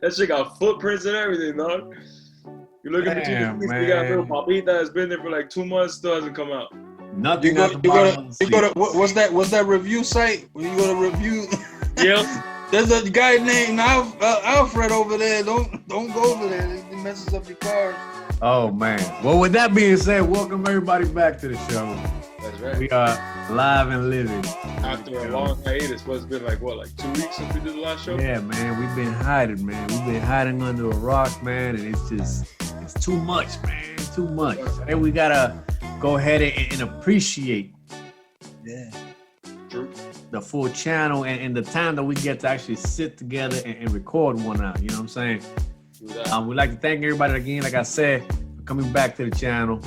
That shit got footprints and everything, dog. You look at the TV, you got a little papita that's been there for like 2 months, still hasn't come out. Nothing. What's that review site? When you go to review, Yep. There's a guy named Alfred over there. Don't go over there. He messes up your cars. Oh man. Well, with that being said, welcome everybody back to the show. That's right. We are live and living. After a long hiatus, it's been like 2 weeks since we did the last show? Yeah, man. We've been hiding, man. We've been hiding under a rock, man, and it's too much, man. Too much. And we gotta go ahead and appreciate. Yeah. True. The full channel and the time that we get to actually sit together and record one out. You know what I'm saying? We'd like to thank everybody again, like I said, for coming back to the channel.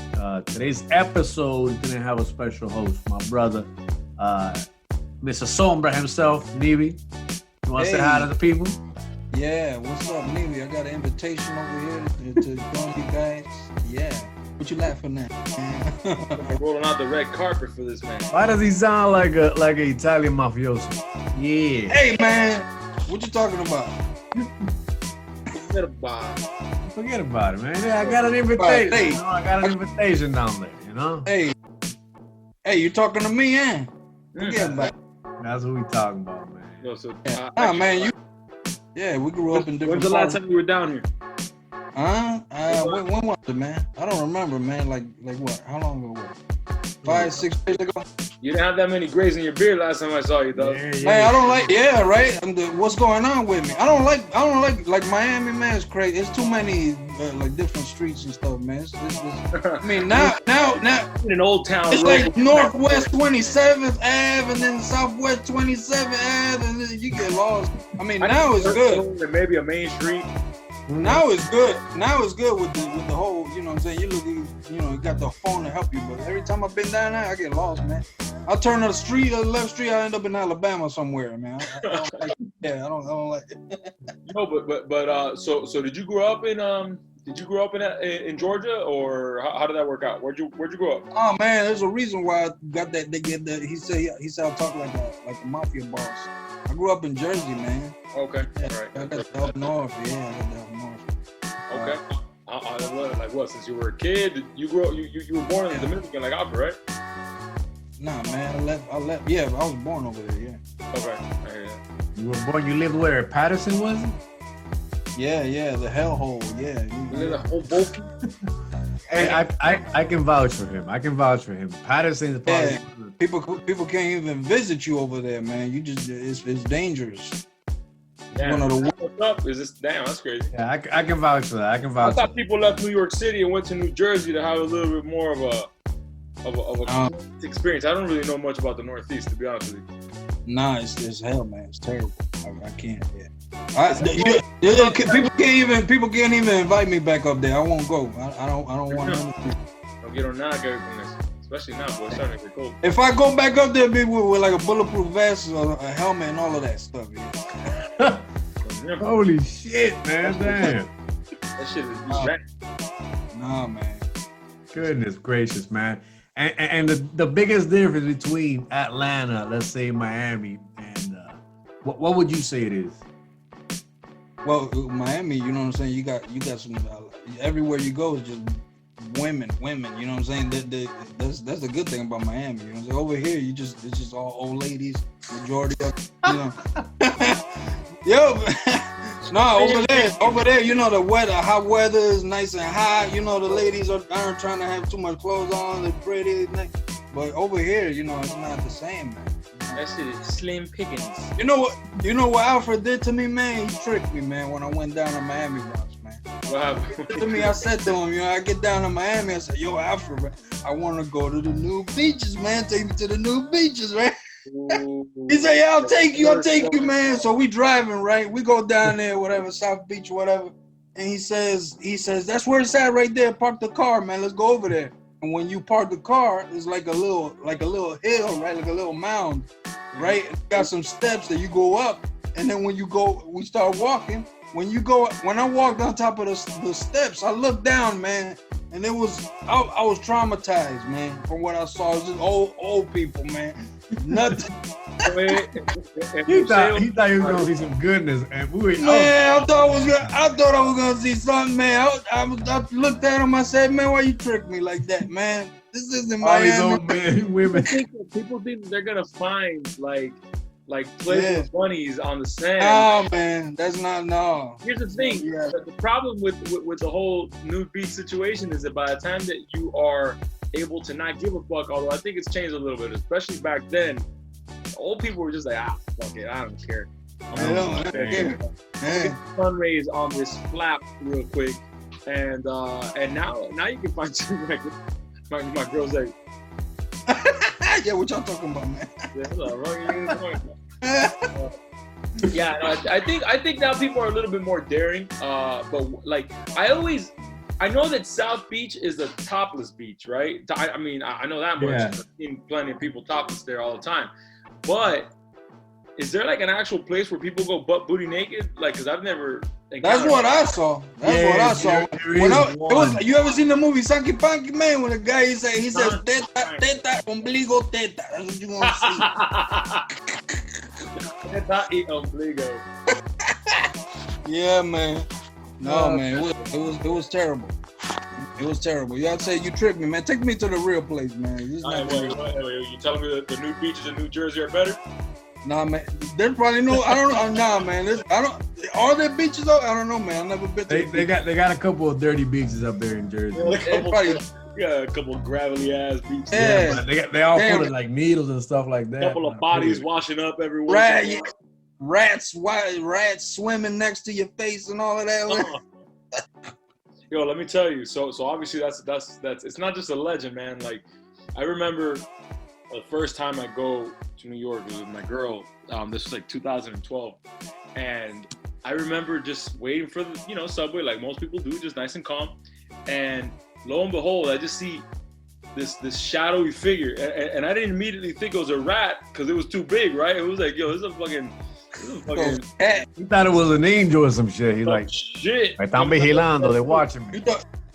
Today's episode is going to have a special host, my brother, Mr. Sombra himself, Nivir. You want to say hi to the people? Yeah, what's up, Nivir? I got an invitation over here to join you guys. Yeah. What you laughing at? We're rolling out the red carpet for this man. Why does he sound like an Italian mafioso? Yeah. Hey, man. What you talking about? Forget about it, man. Yeah, I got an invitation. Hey. You know, I got an invitation down there, you know? Hey, you talking to me, eh? Forget about it. That's what we talking about, man. No, so, man, we grew up in different When's the last time you were down here? When was it, man? I don't remember, man. Like what? How long ago was it? 5, 6 years ago? You didn't have that many grays in your beard last time I saw you, though. Yeah. Hey, I don't like. Yeah, right. What's going on with me? I don't like Miami, man. It's crazy. It's too many different streets and stuff, man. I mean, now in an old town. it's like Northwest 27th Ave and then Southwest 27th Ave, and then you get lost. I mean, now it's good. Maybe a main street. Now it's good. Now it's good with the whole, you know what I'm saying? You got the phone to help you, but every time I've been down there, I get lost, man. I turn to the left street, I end up in Alabama somewhere, man. I don't like it. Yeah, I don't like it. No, but so did you grow up in in Georgia, or how did that work out? Where'd you grow up? Oh man, there's a reason why I got that. They get that. He said I talk like a mafia boss. I grew up in Jersey, man. Okay, yeah, all right. I got the up north. Yeah, I got the up north. Okay. Like what? Since you were a kid, you were born in the Dominican, like Alfred, right? Nah, man, I left. Yeah, I was born over there. Yeah. Okay. I hear that. You were born. You lived where? Patterson, was it? Yeah, the hellhole. Yeah. You live in Hoboken. Hey, I can vouch for him. Patterson is probably people can't even visit you over there, man. You just it's dangerous. Damn. What's up? Is this damn? That's crazy. Yeah, I can vouch for that. I thought people left New York City and went to New Jersey to have a little bit more of a experience. I don't really know much about the Northeast, to be honest with you. Nah, it's hell, man. It's terrible. I can't. Yeah. People can't even invite me back up there. I won't go. I don't want to. Don't get on knock everything, especially now, boy. It's starting to get cold. If I go back up there, be with like a bulletproof vest, or a helmet, and all of that stuff. Yeah. Holy shit, man! Damn. That shit is bad. Nah, man. Goodness gracious, man. And the biggest difference between Atlanta, let's say Miami, and what would you say it is? Well, Miami, you know what I'm saying? You got some everywhere you go is just women. You know what I'm saying? That's the good thing about Miami. You know what I'm saying? Over here, it's just all old ladies, majority of you know. Yo, no, over there, you know the hot weather is nice and hot. You know the ladies aren't trying to have too much clothes on. They're pretty, but over here, you know it's not the same, man. That shit is slim pickings. You know what Alfred did to me, man? He tricked me, man. When I went down to Miami once, man. What happened? To me, I said to him, I get down to Miami. I said, yo, Alfred, man, I want to go to the new beaches, man. Take me to the new beaches, man. He said, yeah, I'll take you, man. So we driving, right? We go down there, whatever, South Beach, whatever. And he says, that's where it's at right there. Park the car, man. Let's go over there. And when you park the car, it's like a little hill, right? Like a little mound, right? It got some steps that you go up. And then when we start walking. When I walked on top of the steps, I looked down, man. And I was traumatized, man, from what I saw. It was just old people, man. Nothing. He thought he was gonna see some goodness, and man, I thought I was gonna see something, man. I looked at him. I said, man, why you trick me like that, man? This isn't Miami. All these old men, women. People think they're gonna find like playful bunnies on the sand. Oh man, that's not no. Here's the thing. Yeah. The problem with the whole nude beach situation is that by the time that you are able to not give a fuck, although I think it's changed a little bit, especially back then, old people were just like, fuck it, I don't care. Sun rays on this flap real quick, and now you can find some like my girl's like. Yeah, what y'all talking about, man? Yeah, no, I think now people are a little bit more daring. But like I know that South Beach is a topless beach, right? I mean, I know that much. Yeah. I've seen plenty of people topless there all the time. But is there like an actual place where people go butt booty naked? Like, because I've never. That's what I saw. You ever seen the movie Sanky Panky, man? When the guy he says teta, ombligo, teta. That's what you want to see. Teta y ombligo. Yeah, man. No, man. It was terrible. It was terrible. Y'all say you tricked me, man. Take me to the real place, man. Wait, you telling me that the nude beaches in New Jersey are better? Nah, man. There's probably no. I don't know. Nah, man. Are there beaches though? I don't know, man. I never been to. They got a couple of dirty beaches up there in Jersey. Yeah, a couple of gravelly ass beaches. Yeah, but they all full of like needles and stuff like that. A couple of bodies washing up everywhere. Rats swimming next to your face and all of that. Yo, let me tell you. So obviously that's it's not just a legend, man. Like I remember the first time I go to New York was with my girl. This was like 2012, and I remember just waiting for the subway like most people do, just nice and calm. And lo and behold, I just see this shadowy figure, and I didn't immediately think it was a rat because it was too big, right? It was like, yo, this is a fucking. He thought it was an angel or some shit. He's like, shit. Me están vigilando, they're watching me.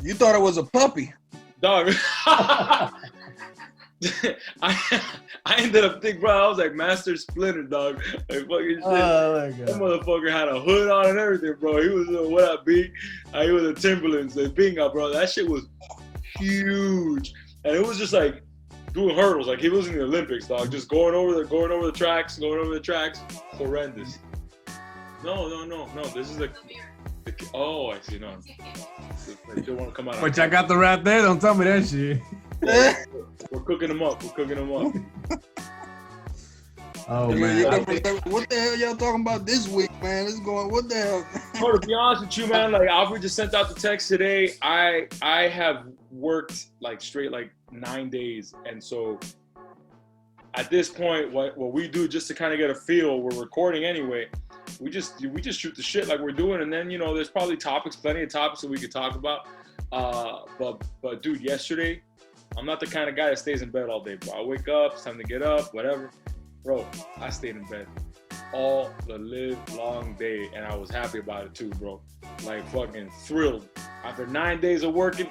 You thought it was a puppy, dog. I ended up thinking, bro, I was like Master Splinter, dog. Like fucking shit. Oh my God. That motherfucker had a hood on and everything, bro. He was what up, B? He was a Timberlands, the bingo, bro. That shit was huge, and it was just like doing hurdles, like he was in the Olympics, dog. Just going over the tracks, horrendous. No. This is the oh, I see. No, they don't want to come out. But y'all got the rat there. Don't tell me that shit. We're cooking them up. Oh man! What the hell y'all talking about this week, man? It's going. What the hell? Bro, to be honest with you, man, like Alfred just sent out the text today. I have worked like straight like 9 days, and so at this point, what we do just to kind of get a feel, we're recording anyway. We just shoot the shit like we're doing, and then there's probably plenty of topics that we could talk about. But dude, yesterday, I'm not the kind of guy that stays in bed all day, bro. I wake up, it's time to get up, whatever. Bro, I stayed in bed all the live long day, and I was happy about it too, bro. Like fucking thrilled. After 9 days of working,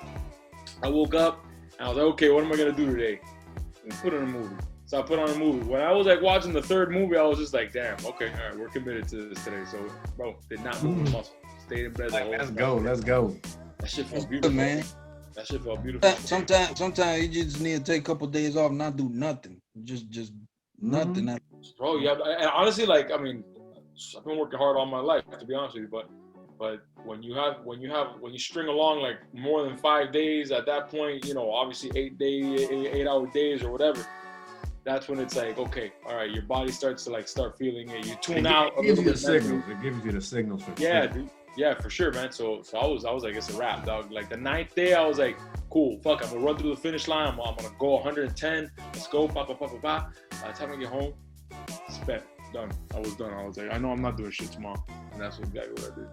I woke up and I was like, okay, what am I gonna do today? Put on a movie. So I put on a movie. When I was like watching the third movie, I was just like, damn, okay, all right, we're committed to this today. So, bro, did not move a muscle. Stayed in bed the whole time. Let's go. That shit felt beautiful, man. That shit felt beautiful. Sometimes you just need to take a couple of days off, not do nothing. Just nothing. Bro, yeah. And honestly, like, I mean, I've been working hard all my life, to be honest with you, but when you string along like more than 5 days, at that point, obviously 8-hour days or whatever, that's when it's like, okay, all right, your body starts to like start feeling it. You tune out a little bit. It gives you the signals. Yeah, dude. Yeah, for sure, man. So I was like, it's a wrap, dog. Like the 9th day, I was like, cool, fuck, I'm gonna run through the finish line. I'm gonna go 110. Let's go, pa. By the time I get home, spent, done. I was done. I was like, I know I'm not doing shit tomorrow, and that's exactly what I did.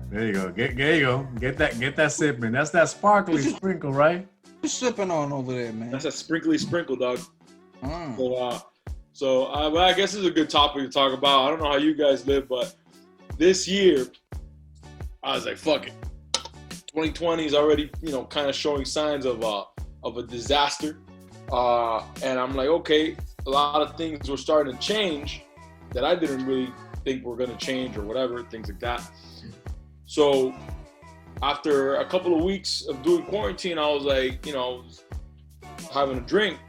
There you go. There you go. Get that sipping. That's that sparkly sprinkle, right? What you sipping on over there, man? That's a sprinkly sprinkle, dog. So I guess it's a good topic to talk about. I don't know how you guys live, but this year, I was like, fuck it. 2020 is already, kind of showing signs of a disaster. And I'm like, okay, a lot of things were starting to change that I didn't really think were going to change or whatever, things like that. So after a couple of weeks of doing quarantine, I was like, you know, having a drink,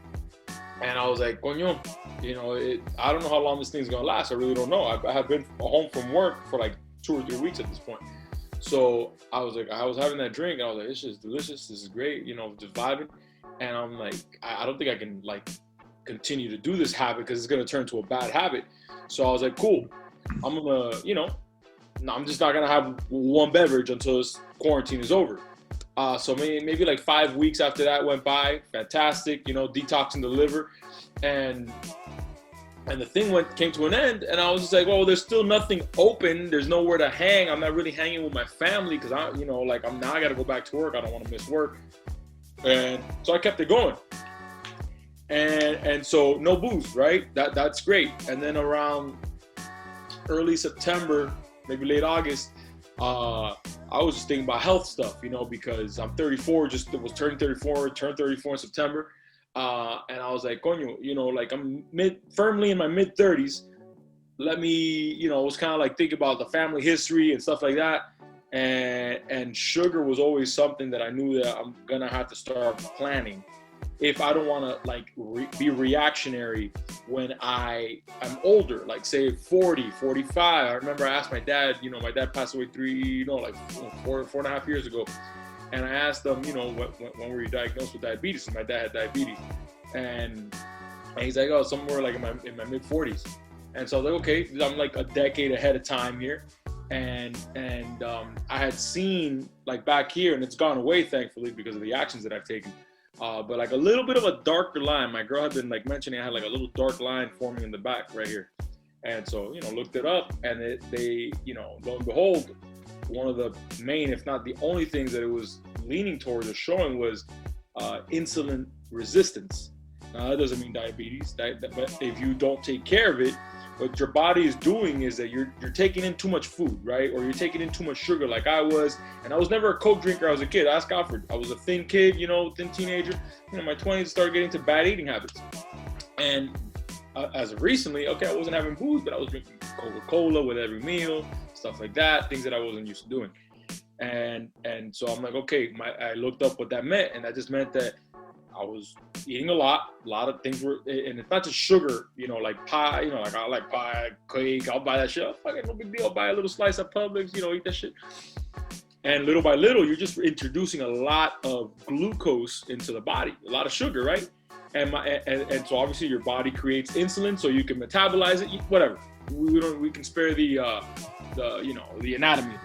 and I was like, coño, you know, I don't know how long this thing's going to last. I really don't know. I have been home from work for like 2 or 3 weeks at this point. So I was like, I was having that drink, and I was like, it's just delicious. This is great, you know, just vibing. And I'm like, I don't think I can like continue to do this habit because it's going to turn to a bad habit. So I was like, cool, I'm going to, you know, I'm just not going to have one beverage until this quarantine is over. So maybe like 5 weeks after that went by, fantastic, you know, detoxing the liver. And the thing came to an end, and I was just like, well, there's still nothing open. There's nowhere to hang. I'm not really hanging with my family because I got to go back to work. I don't want to miss work. And so I kept it going. And so no booze, right? That's great. And then around early September, maybe late August, I was just thinking about health stuff, you know, because I'm 34, turned 34 in September. And I was like, coño, you know, like I'm firmly in my mid 30s. Let me, you know, it was kind of like think about the family history and stuff like that. And sugar was always something that I knew that I'm gonna have to start planning if I don't want to like be reactionary when I am older, like say 40, 45. I remember I asked my dad, you know, my dad passed away 4.5 years ago. And I asked them, you know, when were you diagnosed with diabetes? And my dad had diabetes. And he's like, oh, somewhere like in my mid 40s. And so I was like, okay, I'm like a decade ahead of time here. And I had seen like back here, and it's gone away, thankfully, because of the actions that I've taken. But like a little bit of a darker line. My girl had been like mentioning I had like a little dark line forming in the back right here. And so, you know, looked it up, and they, you know, lo and behold, one of the main, if not the only things that it was leaning towards or showing was insulin resistance. Now, that doesn't mean diabetes, but if you don't take care of it, what your body is doing is that you're taking in too much food, right? Or you're taking in too much sugar like I was. And I was never a Coke drinker. I was a kid. Ask Alfred. I was a thin kid, you know, thin teenager. You know, in my 20s, started getting to bad eating habits. And as of recently, okay, I wasn't having booze, but I was drinking Coca-Cola with every meal, stuff like that, things that I wasn't used to doing. And so I'm like, okay, I looked up what that meant, and that just meant that I was eating a lot of things were, and it's not just sugar, you know, like pie, you know, like I like pie, cake, I'll buy that shit. Oh, fucking no big deal, I'll buy a little slice at Publix, you know, eat that shit. And little by little, you're just introducing a lot of glucose into the body, a lot of sugar, right? And so obviously your body creates insulin so you can metabolize it, whatever. We can spare the you know, the anatomy,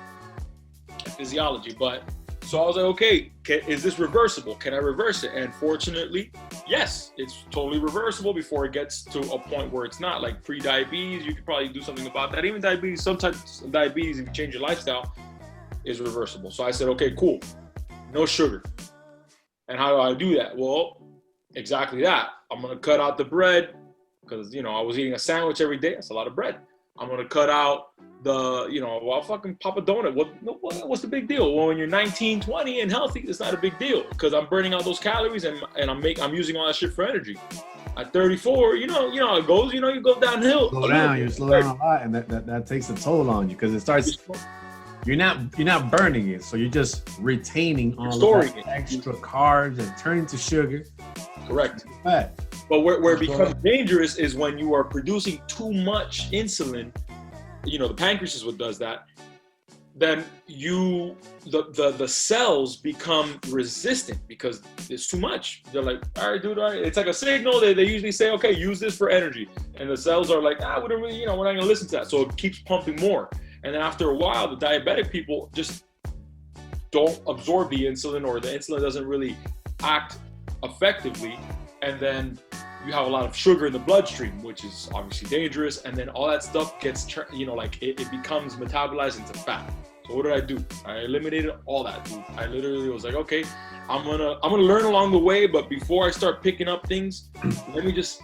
physiology, but so I was like, okay, is this reversible? Can I reverse it? And fortunately, yes, it's totally reversible before it gets to a point where it's not. Like pre-diabetes, you could probably do something about that. Even diabetes, some types of diabetes, if you change your lifestyle, is reversible. So I said, okay, cool, no sugar. And how do I do that? Well, exactly that. I'm gonna cut out the bread because, you know, I was eating a sandwich every day. That's a lot of bread. I'm gonna cut out the, you know, well, I'll fucking pop a donut. What's the big deal? Well, when you're 19, 20 and healthy, it's not a big deal because I'm burning out those calories and I'm using all that shit for energy. At 34, you know how it goes. You know, you go downhill. You slow down a lot, and that takes a toll on you because it starts. You're not burning it, so you're just retaining all of that extra carbs and turning to sugar. Correct. Fat. But where it becomes dangerous is when you are producing too much insulin. You know, the pancreas is what does that. Then the cells become resistant because it's too much. They're like, all right, dude, all right. It's like a signal that they usually say, okay, use this for energy. And the cells are like, we don't really, you know, we're not gonna listen to that. So it keeps pumping more. And then after a while, the diabetic people just don't absorb the insulin, or the insulin doesn't really act effectively. And then you have a lot of sugar in the bloodstream, which is obviously dangerous. And then all that stuff gets, you know, like it becomes metabolized into fat. So what did I do? I eliminated all that, dude. I literally was like, okay, I'm gonna learn along the way, but before I start picking up things, let me just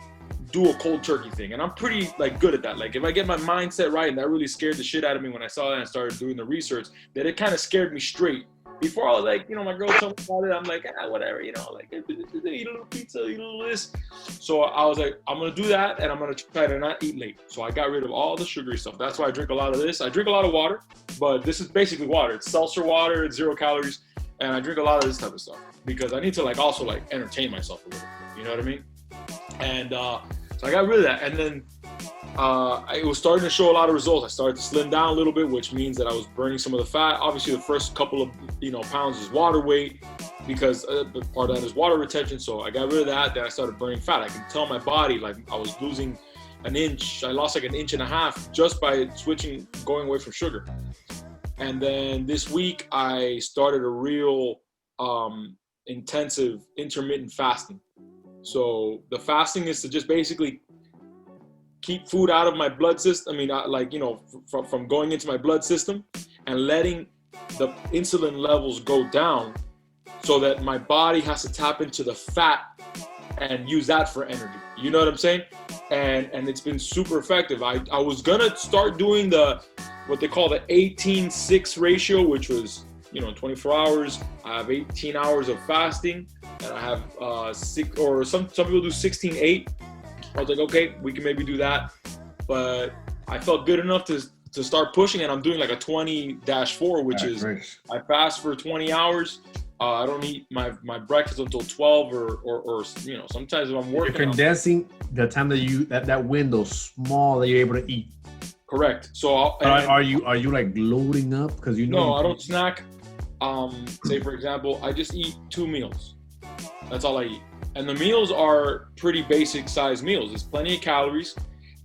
do a cold turkey thing. And I'm pretty like good at that. Like if I get my mindset right, and that really scared the shit out of me when I saw that and started doing the research, that it kind of scared me straight. before I was like, my girl told me about it. I'm like, whatever, like eat a little pizza, eat a little this. So I was like, I'm gonna do that, and I'm gonna try to not eat late. So I got rid of all the sugary stuff. That's why I drink a lot of this. I drink a lot of water, but this is basically water. It's seltzer water. It's 0 calories, and I drink a lot of this type of stuff because I need to also entertain myself a little bit. You know what I mean? And so I got rid of that, and then it was starting to show a lot of results. I started to slim down a little bit, which means that I was burning some of the fat. Obviously, the first couple of pounds is water weight because part of that is water retention. So I got rid of that. Then I started burning fat. I can tell my body like I was losing an inch. I lost like an inch and a half just by going away from sugar. And then this week I started a real intensive intermittent fasting. So the fasting is to just basically keep food out of my blood system. I mean, from going into my blood system and letting the insulin levels go down so that my body has to tap into the fat and use that for energy. You know what I'm saying? And it's been super effective. I was gonna start doing what they call the 18-6 ratio, which was, 24 hours. I have 18 hours of fasting, and I have some people do 16-8. I was like, okay, we can maybe do that. But I felt good enough to start pushing, and I'm doing like a 20-4, which is nice. I fast for 20 hours. I don't eat my breakfast until 12 or sometimes if I'm working. You're condensing the time that window small that you're able to eat. Correct. So are you like loading up? Because No, I don't snack. Say for example, I just eat 2 meals. That's all I eat. And the meals are pretty basic size meals. There's plenty of calories.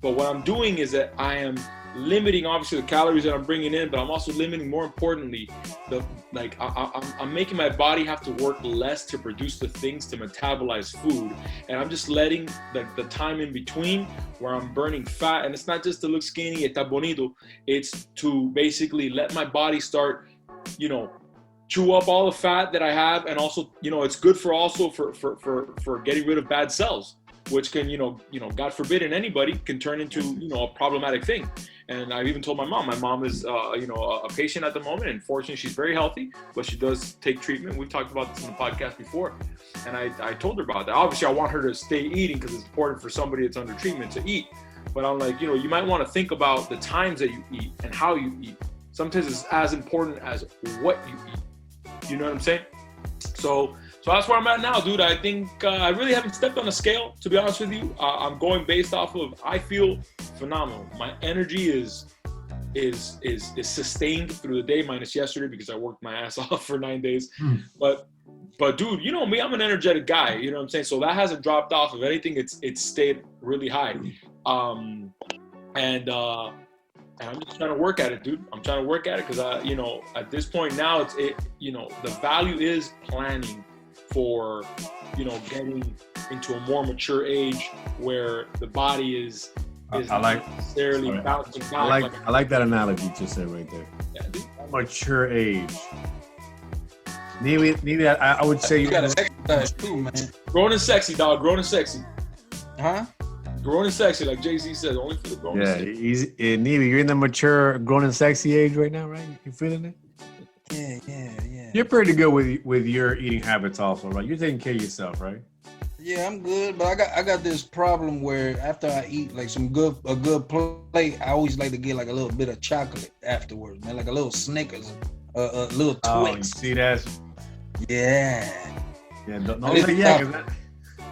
But what I'm doing is that I am limiting obviously the calories that I'm bringing in, but I'm also limiting, more importantly, I'm making my body have to work less to produce the things to metabolize food. And I'm just letting the time in between where I'm burning fat. And it's not just to look skinny, está bonito. It's to basically let my body start, chew up all the fat that I have, and also, it's good for getting rid of bad cells, which can, God forbid, in anybody can turn into, a problematic thing. And I've even told my mom. My mom is, a patient at the moment, and fortunately, she's very healthy, but she does take treatment. We've talked about this in the podcast before, and I told her about that. Obviously, I want her to stay eating because it's important for somebody that's under treatment to eat. But I'm like, you might want to think about the times that you eat and how you eat. Sometimes it's as important as what you eat. You know what I'm saying? So that's where I'm at now, dude. I think I really haven't stepped on the scale, to be honest with you. I'm going based off of, I feel phenomenal. My energy is sustained through the day, minus yesterday because I worked my ass off for 9 days. But dude, you know me, I'm an energetic guy. You know what I'm saying? So that hasn't dropped off. If anything, it's stayed really high. And I'm just trying to work at it, dude. I'm trying to work at it because at this point now, the value is planning for, getting into a more mature age where the body is not necessarily bouncing back. I like that analogy you just said right there. Yeah, dude. Mature age. Maybe I would say you gotta exercise too, man. Grown and sexy, dog. Grown and sexy. Huh? Grown and sexy, like Jay-Z said, only for the grown and sexy. Yeah, Nivir, you're in the mature, grown and sexy age right now, right? You feeling it? Yeah. You're pretty good with your eating habits also, right? You're taking care of yourself, right? Yeah, I'm good, but I got this problem where after I eat like a good plate, I always like to get like a little bit of chocolate afterwards, man, like a little Snickers, a little Twix. Oh, you see that? Yeah. Yeah, don't say yeah, because that...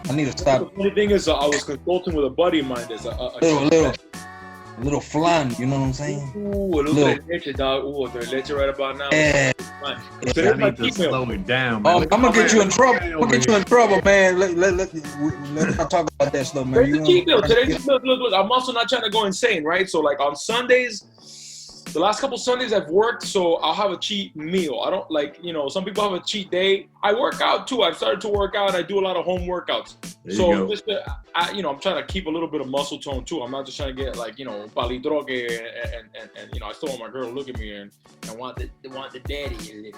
I need to stop. The funny thing is, I was consulting with a buddy of mine. There's a little flan, you know what I'm saying? Ooh, a little bit of leche, dog. Ooh, the leche right about now. Yeah. I need to slow it down, man. Oh, I'm gonna get you in trouble. I'm gonna get you in trouble, man. Let's not talk about that stuff, man. Today's cheat meal. Look. I'm also not trying to go insane, right? So, like on Sundays, the last couple Sundays I've worked, so I'll have a cheat meal. I don't some people have a cheat day. I work out too. I've started to work out. I do a lot of home workouts. So just I'm trying to keep a little bit of muscle tone too. I'm not just trying to get palidrogue and I still want my girl to look at me and want the daddy.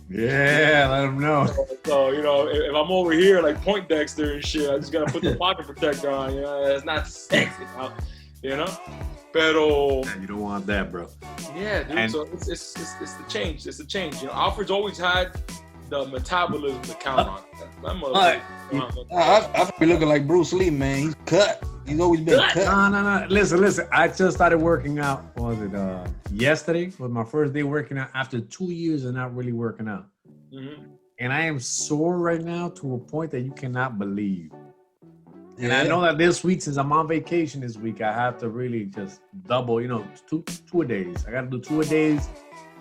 Yeah, let them know. So if I'm over here like Point Dexter and shit, I just gotta put the pocket protector on. It's not sexy, Pero You don't want that, bro. yeah, dude. And- So it's the change. It's the change. You know, Alfred's always had the metabolism to count on. That motherfucker. I be looking like Bruce Lee, man. He's cut. He's always been cut. No. Listen. I just started working out. What was it? Yesterday was my first day working out after 2 years of not really working out. Mm-hmm. And I am sore right now to a point that you cannot believe. And Yeah. I know that this week, since I'm on vacation this week, I have to really just double, two a days. I got to do 2 a days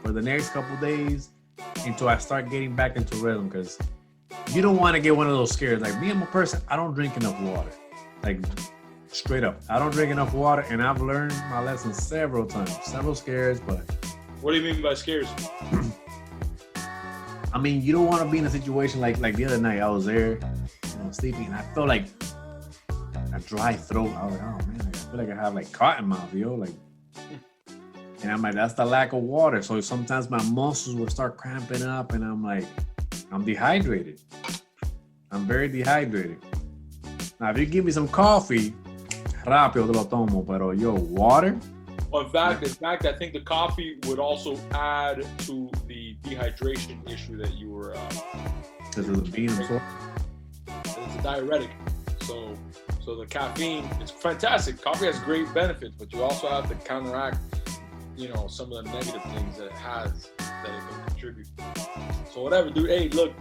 for the next couple days until I start getting back into rhythm, because you don't want to get one of those scares. Like me, I'm a person, I don't drink enough water. Like straight up, I don't drink enough water, and I've learned my lesson several times, several scares, but. What do you mean by scares? I mean, you don't want to be in a situation like the other night. I was there, sleeping, and I felt like a dry throat. I was like, oh man, I feel like I have like cotton mouth, and I'm like, that's the lack of water. So sometimes my muscles will start cramping up, and I'm like, I'm dehydrated. I'm very dehydrated. Now, if you give me some coffee, rápido te lo tomo, pero water. Well, in fact, I think the coffee would also add to the dehydration issue that you were. Because of the bean absorbed. It's a diuretic, so the caffeine is fantastic. Coffee has great benefits, but you also have to counteract, some of the negative things that it has that it can contribute. So whatever, dude. Hey, look,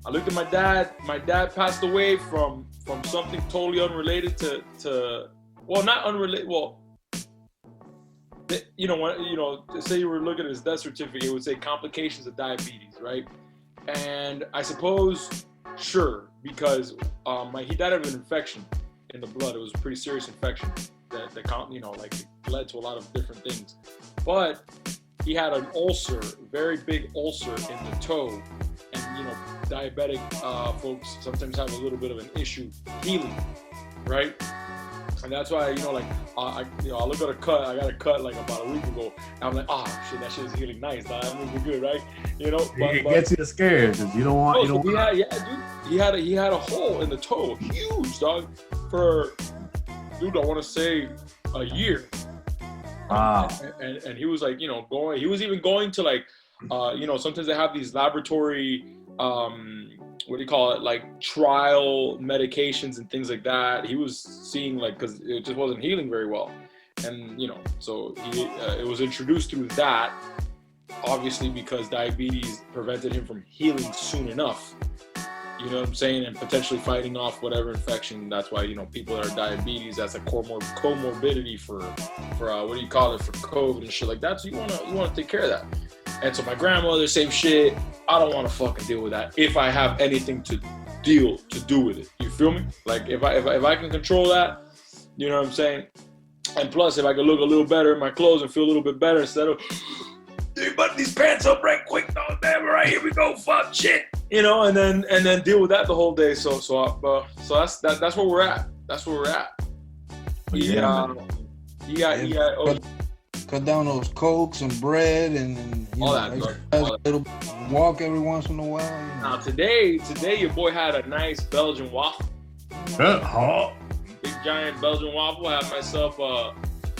I looked at my dad. My dad passed away from something totally unrelated to not unrelated. Well. Say you were looking at his death certificate, it would say complications of diabetes, right? And I suppose, sure, because he died of an infection in the blood. It was a pretty serious infection that it led to a lot of different things. But he had an ulcer, very big ulcer in the toe, and diabetic folks sometimes have a little bit of an issue healing, right? And that's why, I look at a cut. I got a cut like about a week ago. And I'm like, oh shit, that shit is healing nice. That movie good, right? It gets you scared because you don't want. He had a hole in the toe, huge, dog, for, dude, I want to say a year. Wow. And he was like, going. He was even going to like, sometimes they have these laboratory. What do you call it? Like trial medications and things like that. He was seeing because it just wasn't healing very well, and so it was introduced through that. Obviously, because diabetes prevented him from healing soon enough. You know what I'm saying? And potentially fighting off whatever infection. That's why people that are diabetes, that's a comorbidity for what do you call it, for COVID and shit like that. So you wanna take care of that. And so my grandmother, same shit. I don't want to fucking deal with that if I have anything to do with it. You feel me? Like if I can control that, you know what I'm saying? And plus, if I can look a little better in my clothes and feel a little bit better instead of, dude, button these pants up right quick, dog. Damn, all right, here we go, fuck shit, and then deal with that the whole day. So that's where we're at. That's where we're at. Cut down those cokes and bread and all that. Little walk every once in a while. Now today your boy had a nice Belgian waffle. Big giant Belgian waffle. I had myself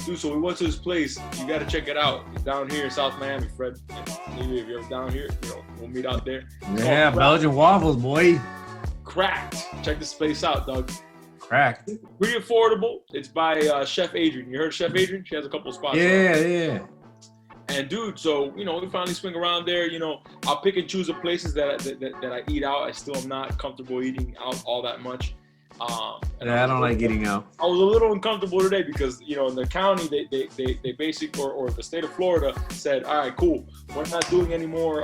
dude. So we went to this place. You got to check it out. It's down here in South Miami, Fred. Maybe if you're ever down here, we'll meet out there. Yeah, Belgian waffles, boy. Cracked. Check this place out, dog. Cracked. Pretty affordable. It's by Chef Adrian. You heard of Chef Adrian? She has a couple of spots. Yeah. And dude, so we finally swing around there. I'll pick and choose the places that I eat out. I still am not comfortable eating out all that much. I don't like eating out. I was a little uncomfortable today because in the county they basically or the state of Florida said, all right, cool, we're not doing any more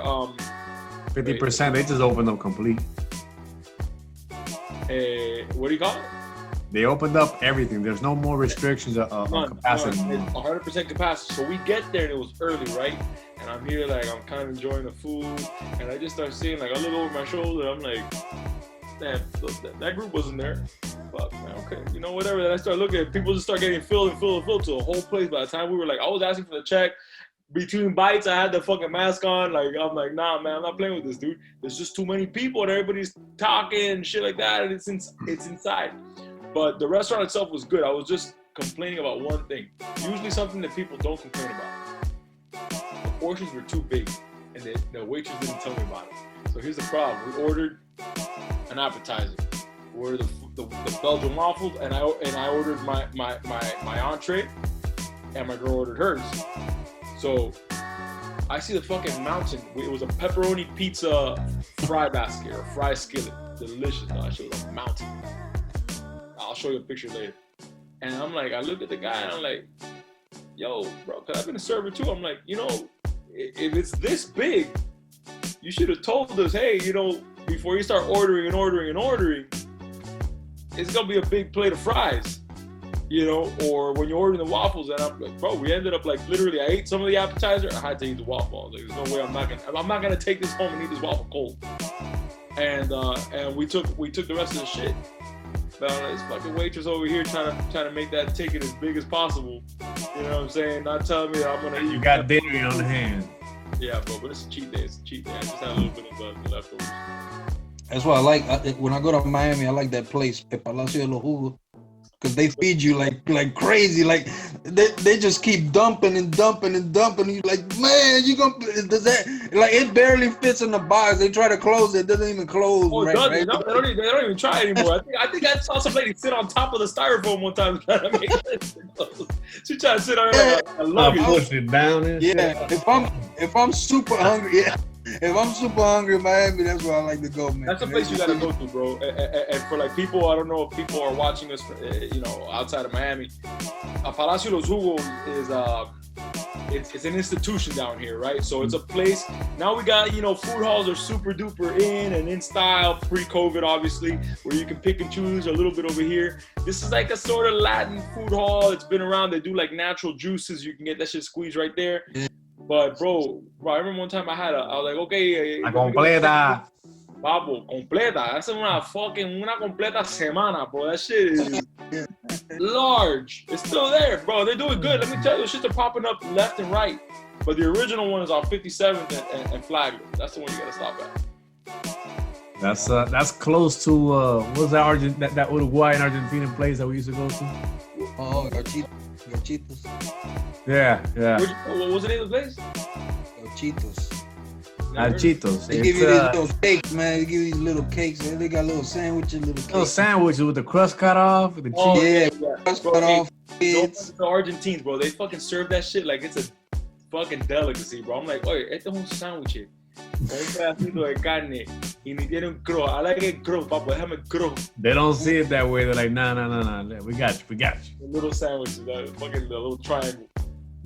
50%. They just opened up complete. What do you call it? They opened up everything. There's no more restrictions on capacity. 100% capacity. So we get there and it was early, right? And I'm here I'm kind of enjoying the food, and I just start seeing I look over my shoulder. I'm like, damn, that group wasn't there. Fuck, man, okay, whatever. Then I start looking at people just start getting filled to the whole place. By the time we were I was asking for the check. Between bites, I had the fucking mask on. I'm like, nah, man, I'm not playing with this, dude. There's just too many people and everybody's talking and shit like that, and it's inside. But the restaurant itself was good. I was just complaining about one thing. Usually something that people don't complain about. The portions were too big, and the waitress didn't tell me about it. So here's the problem: we ordered an appetizer, we ordered the Belgian waffles, and I ordered my entree, and my girl ordered hers. So I see the fucking mountain. It was a pepperoni pizza fry basket or fry skillet. Delicious, though. I showed a mountain. I'll show you a picture later. And I'm like, I look at the guy and I'm like, yo, bro, cause I've been a server too. I'm like, you know, if it's this big, you should have told us, hey, you know, before you start ordering, it's gonna be a big plate of fries, you know, or when you're ordering the waffles. And I'm like, bro, we ended up like literally, I ate some of the appetizer, I had to eat the waffle. Like, there's no way I'm not gonna take this home and eat this waffle cold. And we took the rest of the shit. But this fucking waitress over here trying to make that ticket as big as possible. You know what I'm saying? Not telling me that I'm gonna eat. You got dinner on the hand. Yeah, bro, but it's a cheat day. It's a cheat day. I just had a little bit of the leftovers. That's why I like when I go to Miami. I like that place, Palacio de los Jugos, because they feed you like crazy. Like they just keep dumping and dumping and dumping. You like, man, you gonna does that? Like it barely fits in the box. They try to close it, doesn't even close. Oh, right? No, they don't even try anymore. I think I saw some lady sit on top of the styrofoam one time trying to make it. She tried to sit on it. I love it. Push it down and shit. Yeah, if I'm super hungry, yeah. If I'm super hungry in Miami, that's where I like to go, man. That's the place you gotta go to, bro. And for like people, I don't know if people are watching us, you know, outside of Miami. Palacio de los Jugos is it's an institution down here, right? So it's a place. Now we got, you know, food halls are super duper in style, pre-COVID, obviously, where you can pick and choose a little bit over here. This is like a sort of Latin food hall. It's been around. They do like natural juices. You can get that shit squeezed right there. But bro, I remember one time I was like, okay. La completa. Papo, completa. That's una completa semana, bro. That shit is large. It's still there, bro. They're doing good. Let me tell you, those shits are popping up left and right. But the original one is on 57th and Flagler. That's the one you gotta stop at. That's close to what was that Uruguayan Argentinian place that we used to go to? Oh, Garchitos. Yeah. What was the name of the place? Garchitos. They give you these little cakes, man. They give you these little cakes. They got little sandwiches, little sandwiches with the crust cut off, with the cheese. Yeah, crust cut off. The Argentines, bro, they fucking serve that shit like it's a fucking delicacy, bro. I'm like, oye, este es un sándwich con un pedacito de carne y ni tiene un crow. I like it crow, papa. Déjame crow. They don't see it that way. They're like, nah. We got you. The little sandwiches, the little triangle.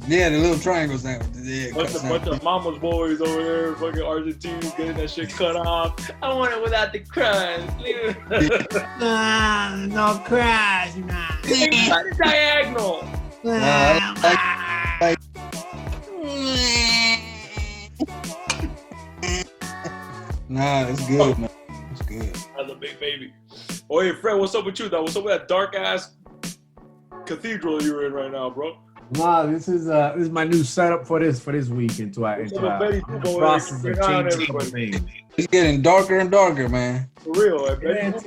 Yeah, the little triangle sandwiches. Yeah, bunch of mama's boys over there, fucking Argentines getting that shit cut off. I want it without the crust. Nah, no crust, nah. It's diagonal. Nah, it's good, man. It's good. That's a big baby. Oh, hey, Fred, what's up with you, though? What's up with that dark ass cathedral you're in right now, bro? Nah, this is my new setup for this weekend. I'm in the process of changing things. It's getting darker and darker, man. For real, it's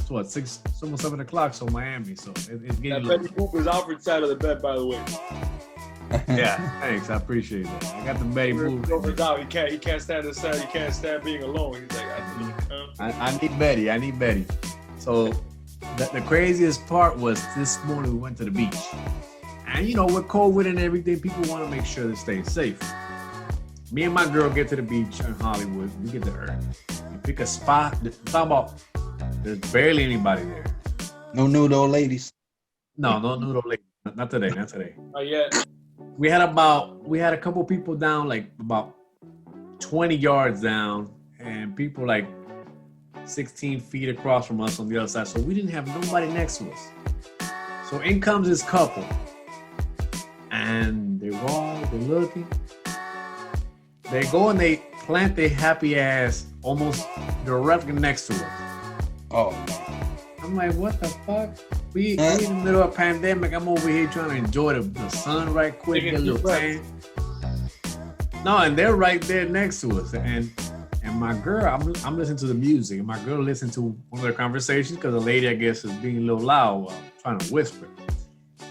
what, 6, almost 7 o'clock, so Miami, so it's getting. That Betty Boop is Alfred's side of the bed, by the way. Yeah, thanks. I appreciate that. I got the Betty Boop. He can't stand the sound. He can't stand being alone. He's like, I need Betty. So the craziest part was this morning we went to the beach, and you know, with COVID and everything, people want to make sure they stay safe. Me and my girl get to the beach in Hollywood. We get there early. We pick a spot. There's barely anybody there. No nude old ladies. No nude old ladies. Not today. Not yet. We had a couple people down, like about 20 yards down, and people like 16 feet across from us on the other side. So we didn't have nobody next to us. So in comes this couple, and they're looking. They go and they plant their happy ass almost directly next to us. Oh, man. I'm like, what the fuck? We in the middle of a pandemic. I'm over here trying to enjoy the sun right quick, get a little tan. No, and they're right there next to us. And my girl, I'm listening to the music, and my girl listened to one of their conversations because the lady, I guess, is being a little loud, trying to whisper.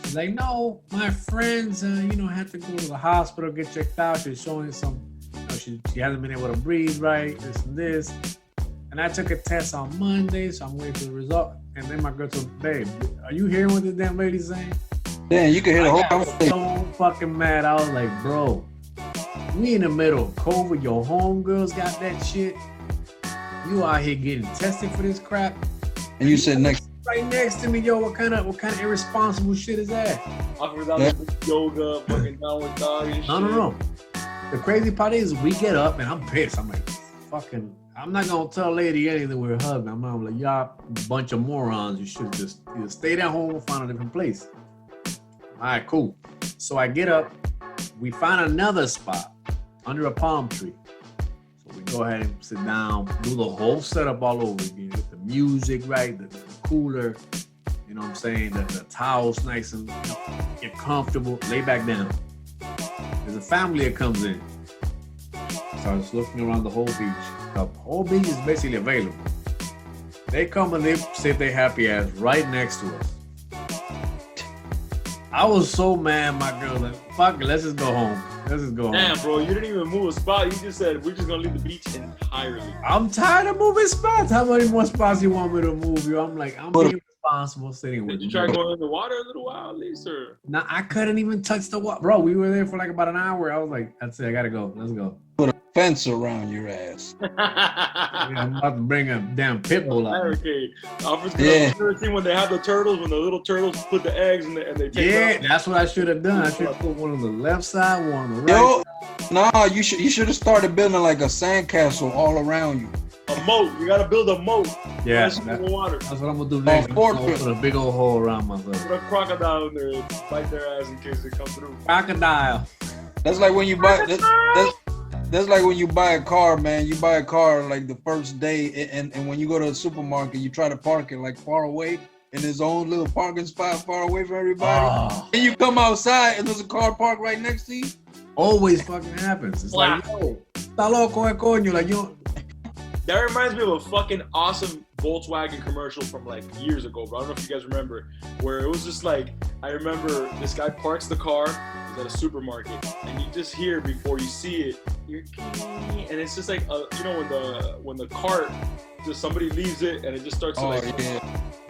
She's like, no, my friends, had to go to the hospital, get checked out. She's showing some, she hasn't been able to breathe right, this and this. And I took a test on Monday, so I'm waiting for the result. And then my girl told me, babe, are you hearing what this damn lady's saying? Damn, you can hear the whole conversation. So fucking mad. I was like, bro, we in the middle of COVID. Your homegirls got that shit. You out here getting tested for this crap. And you sit right next to me, yo. What kind of irresponsible shit is that? I forgot yoga, fucking downward dog and shit. No. The crazy part is we get up and I'm pissed. I'm like, fucking, I'm not gonna tell lady anything we're hugging. I'm like, y'all bunch of morons. You should just either stay at home or find a different place. All right, cool. So I get up. We find another spot under a palm tree. So we go ahead and sit down, do the whole setup all over again. Get the music right, the cooler, you know what I'm saying? The towels nice and get comfortable, lay back down. There's a family that comes in. Starts looking around the whole beach. The whole beach is basically available. They come and they sit their happy ass right next to us. I was so mad, my girl, like, fuck it, let's just go home. Damn, bro, you didn't even move a spot. You just said, we're just gonna leave the beach entirely. I'm tired of moving spots. How many more spots you want me to move, yo? I'm like, I'm being responsible sitting with you. Did you try going in the water a little while at least, or? Nah, I couldn't even touch the water. Bro, we were there for like about an hour. I was like, that's it, I gotta go. Let's go. Put a fence around your ass. Yeah, I'm about to bring a damn pit bull out. Okay. You ever seen when they have the turtles, when the little turtles put the eggs and they take it out? That's what I should have done. I should have put one on the left side, one on the right side. Nah, you should have started building like a sandcastle all around you. A moat. You gotta build a moat. Yeah, that's what I'm gonna do next. I'm gonna put a big old hole around myself. Put a crocodile in there and bite their ass in case they come through. Crocodile. That's like when you buy. That's like when you buy a car, man. You buy a car like the first day, and when you go to a supermarket, you try to park it like far away in his own little parking spot, far away from everybody. Oh. And you come outside, and there's a car parked right next to you. Always fucking happens. It's like, yo, está loco, coño, like yo. That reminds me of a fucking awesome Volkswagen commercial from like years ago, bro. I don't know if you guys remember, where it was just like, I remember this guy parks the car, he's at a supermarket, and you just hear before you see it, and it's just like, when the cart, just somebody leaves it and it just starts to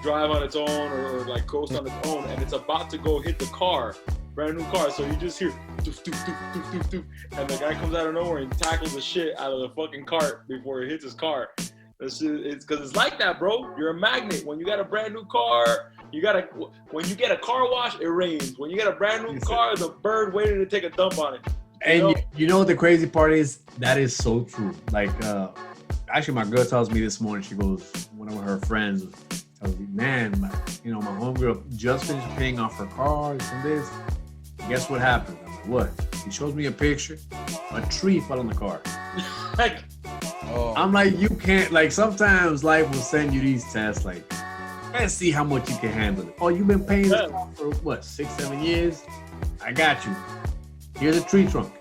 drive on its own or like coast on its own, and it's about to go hit the car, brand new car, so you just hear doof, doof, doof, doof, doof, doof, and the guy comes out of nowhere and tackles the shit out of the fucking cart before it hits his car. It's because it's like that, bro. You're a magnet. When you got a brand new car, when you get a car wash, it rains. When you get a brand new car, the bird waited to take a dump on it. And you know what the crazy part is? That is so true. Like, actually, my girl tells me this morning, she goes, one of her friends tells me, man, my homegirl just finished paying off her car and this. Guess what happened? I'm like, what? He shows me a picture. A tree fell on the car. Like, I'm like, you can't, like, sometimes life will send you these tests, like, let's see how much you can handle it. Oh, you've been paying this car for, what, 6-7 years? I got you. Here's a tree trunk.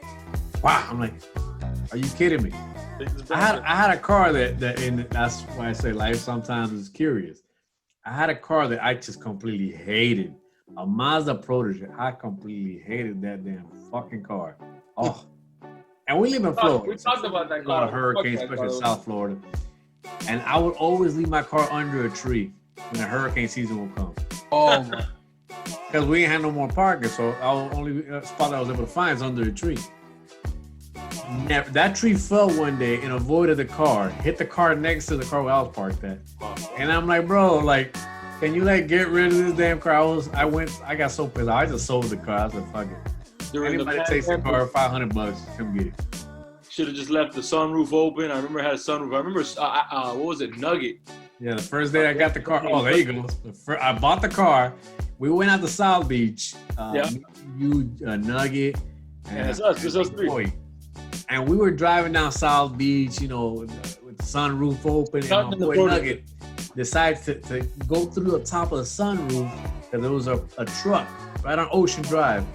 Wow. I'm like, are you kidding me? I had a car and that's why I say life sometimes is curious. I had a car that I just completely hated. A Mazda Protege. I completely hated that damn fucking car. Oh. And we live in Florida. We talked about that. A lot of hurricanes, especially in South Florida. And I would always leave my car under a tree when the hurricane season will come. Oh my. Because we ain't had no more parking, so our only spot I was able to find is under a tree. That tree fell one day and avoided the car, hit the car next to the car where I was parked at. And I'm like, bro, like, can you like get rid of this damn car? I got so pissed. I just sold the car. I said, fuck it. Anybody takes the car, $500, come get it. Should have just left the sunroof open. I remember I had a sunroof. I remember, what was it, Nugget? Yeah, the first day I got the car. Oh, there you go. I bought the car. We went out to South Beach. Nugget. And it's us. It's us three. And we were driving down South Beach, with the sunroof open. And my boy Nugget decided to go through the top of the sunroof because there was a truck right on Ocean Drive.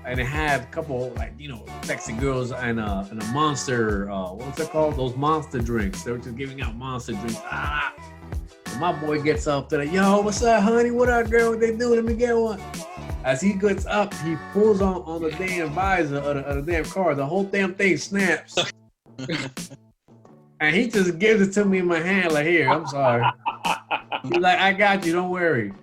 and it had a couple like sexy girls and a monster. What's it called? Those monster drinks. They were just giving out monster drinks. And my boy gets up to yo, what's up, honey? What up, girl? What they do? Let me get one. As he gets up, he pulls on the damn visor of the damn car. The whole damn thing snaps. And he just gives it to me in my hand, like, here, I'm sorry. He's like, I got you, don't worry.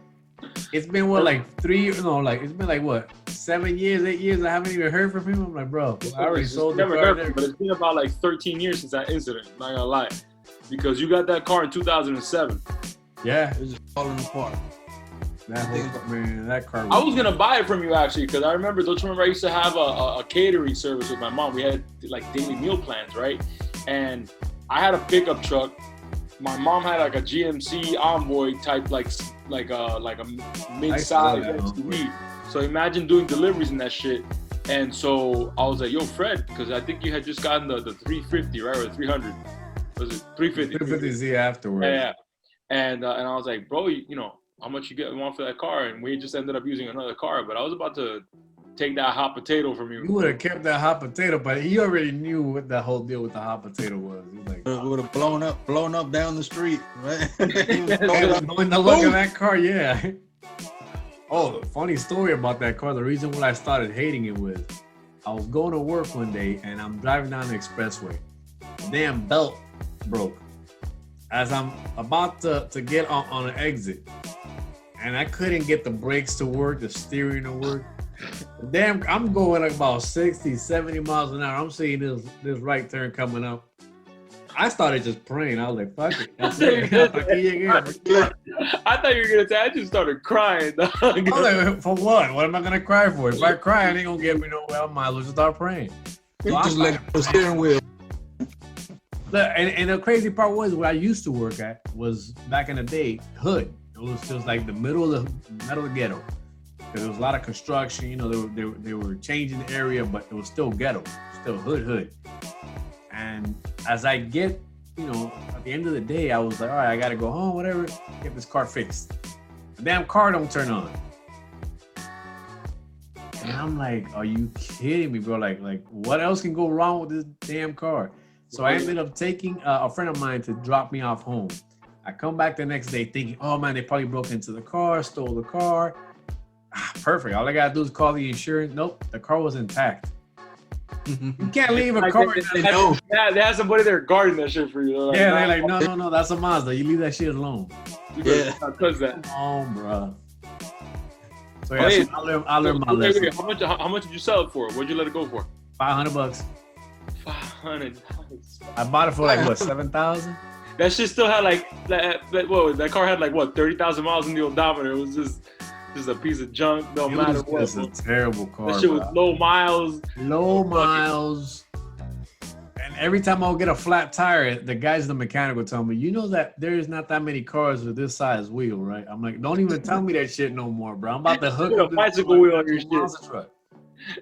It's been what, like 3 years? No, like it's been like what, 7 years, 8 years. I haven't even heard from him. I'm like, bro, I already sold the car. But it's been about like 13 years since that incident. Not gonna lie, because you got that car in 2007. Yeah, It's just falling apart. That car. I was gonna buy it from you actually, because I remember. Don't you remember? I used to have a catering service with my mom. We had like daily meal plans, right? And I had a pickup truck. My mom had like a GMC Envoy type, like a mid-size SUV. So imagine doing deliveries in that shit. And so I was like, yo, Fred, because I think you had just gotten the 350, right, or the 300. Was it 350? 350Z afterwards. Yeah. And I was like, bro, how much you want for that car? And we just ended up using another car. But I was about to take that hot potato from you. You would have kept that hot potato, but he already knew what the whole deal with the hot potato was. He's like, It would have blown up down the street, right? Knowing the look of that car, yeah. Oh, funny story about that car. The reason why I started hating it was I was going to work one day and I'm driving down the expressway. The damn belt broke as I'm about to get on an exit, and I couldn't get the brakes to work, the steering to work. Damn, I'm going like about 60, 70 miles an hour. I'm seeing this right turn coming up. I started just praying. I was like, fuck it. That's it. I thought you were going to say, I just started crying. I was like, for what? What am I going to cry for? If I cry, it ain't going to get me nowhere. I might as well just start praying. So just let the steering wheel. Look, and the crazy part was where I used to work at was back in the day, hood. It was just like the middle of the ghetto. There was a lot of construction, they were changing the area, but it was still ghetto, still hood. And as I get, at the end of the day, I was like, all right, I gotta go home, whatever, get this car fixed. The damn car don't turn on. And I'm like, are you kidding me, bro? Like what else can go wrong with this damn car? So I ended up taking a friend of mine to drop me off home. I come back the next day thinking, oh man, they probably broke into the car, stole the car. Perfect. All I gotta do is call the insurance. Nope, the car was intact. You can't leave a car. They had somebody there guarding that shit for you. They're like, no, that's a Mazda. You leave that shit alone. Yeah, because that. Oh, bro. So yeah, I learned my lesson. How much did you sell it for? What'd you let it go for? $500. $500. I bought it for like what, 7,000? That shit still had like that car had like what 30,000 miles in the odometer. It was just a piece of junk. No matter what. It's a terrible car. That shit was low miles. Low miles. And every time I would get a flat tire, the guys in the mechanic would tell me, you know that there is not that many cars with this size wheel, right? I'm like, don't even tell me that shit no more, bro. I'm about to hook up a bicycle wheel on your shit. Truck.